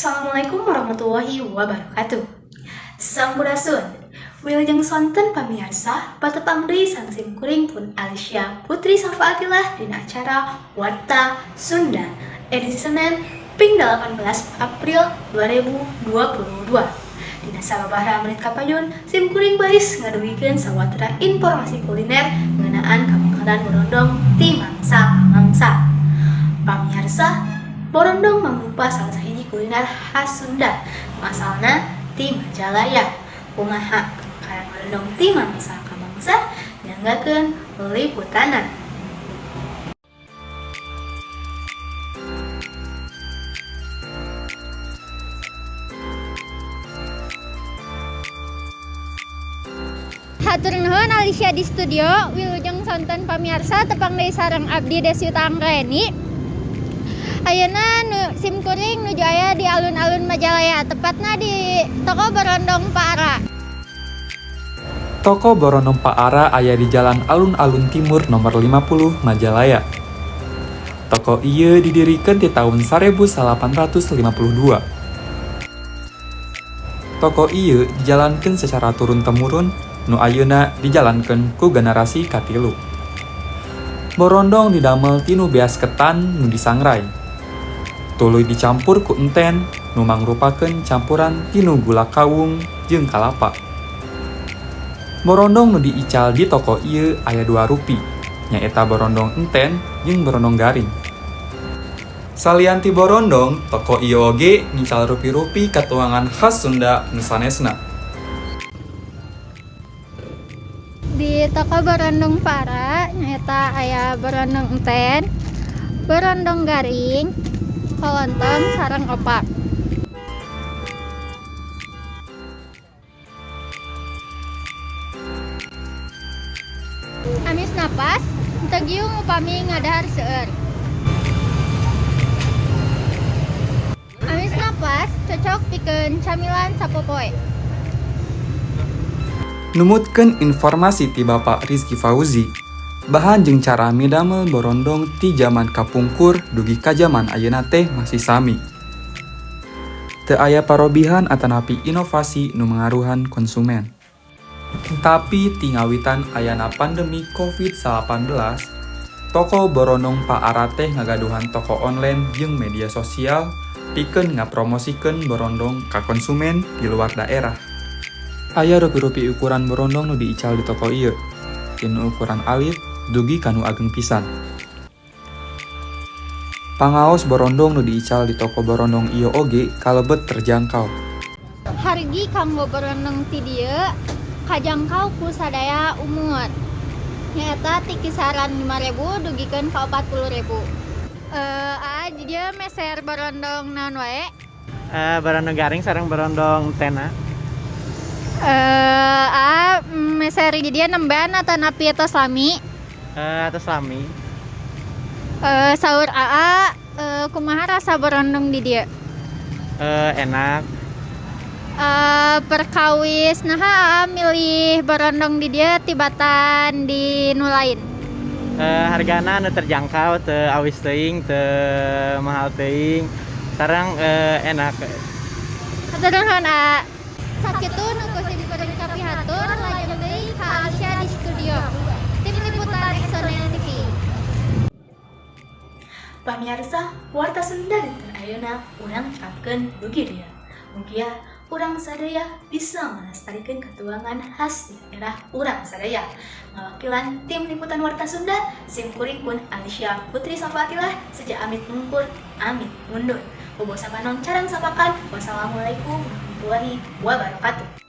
Assalamualaikum warahmatullahi wabarakatuh. Sampurasun. Wilujeng sonten pamirsa, patepang deui sang simkuring pun Alicia Putri Safaatillah dina acara Warta Sunda edisi Senin ping 18 April 2022. Dina sababaraha menit kapayun, simkuring baris ngadugikeun sawatara informasi kuliner ngeunaan kamangkalan borondong ti mangsa-mangsa. Pamirsa, borondong mangrupa salah sahiji kuliner khas Sunda, asalna ti Majalaya. Kumaha kamangkalan borondong ti mangsa ka mangsa nyanggakeun liputanna. Hatur nuhun Alicia di studio, wilujeng sonten pamirsa tepang deui sareng abdi Deswita Anggraeni. Ayeuna simkuring nuju aya di alun-alun Majalaya, tepatna di Toko Borondong Pak Ara. Toko Borondong Pak Ara aya di Jalan Alun-Alun Timur nomor 50 Majalaya. Toko ieu didirikeun ti taun 1852. Toko ieu dijalankeun secara turun-temurun, nu ayeuna dijalankeun ku generasi katilu. Borondong didamel tinu beas ketan nu disangrai. Tuluy dicampur ku enten nu mangrupakeun campuran tinu gula kawung jeung kalapa. Borondong nu diical di toko ieu aya dua rupi, nyaeta borondong enten jeung borondong garing. Salian ti borondong, toko ieu oge ngical rupi-rupi katuangan khas Sunda nu sanesna. Di Toko Borondong Pak Ara nyaeta aya borondong enten, borondong garing, kolontong sareng opak. Amis napas, teu giung upami ngadahar seueur. Amis napas cocok pikeun camilan sapopoe. Numutkeun informasi ti Bapak Rizky Fauzi, bahan jeung cara midamel borondong ti jaman kapungkur dugi ka jaman ayeuna teh masih sami. Teu aya parobihan atanapi inovasi nu mengaruhan konsumen. Tapi ti ngawitan ayana pandemi COVID-19, Toko Borondong Pak Ara teh ngagaduhan toko online jeung media sosial pikeun ngapromosikeun borondong ka konsumen di luar daerah. Aya rupi-rupi ukuran borondong nu diical di toko ieu, tinu ukuran alit dugi kanu ageng pisan. Pangaos borondong nu diical di toko borondong ieu oge kalebet terjangkau. Hargi kanggo borondong ti dieu kajangkau ku sadaya umur. Nyaeta ti kisaran 5.000 dugikeun ka 40.000. Jadi dia meser borondong naon wae? Borondong garing sareng borondong tena. Meser di dia nembean atau napi atau selami? Atau selami. Saur kumaha rasa borondong di dia? Enak. Perkawis nah milih borondong di dia tibatan di nu lain. Hargana nu terjangkau, teu awis teuing, teu mahal teuing. Sareng enak. Hatur nuhun sakitu nu kusi diperlengkapi hatur lajeng deui ka Alicia di studio. Tim liputan Sonel TV. Pamirsa, Warta Sunda dinten ayeuna urang capkeun dugi dia. Mugia urang sadaya bisa melestarikeun katuangan khas di daerah urang sadaya. Ngawakilan tim liputan Warta Sunda, simkuring pun Alicia Putri Safaatillah sejak amit mungkur, amit mundur. Bobo sapanong carang sapakan. Wassalamualaikum warahmatullahi wabarakatuh.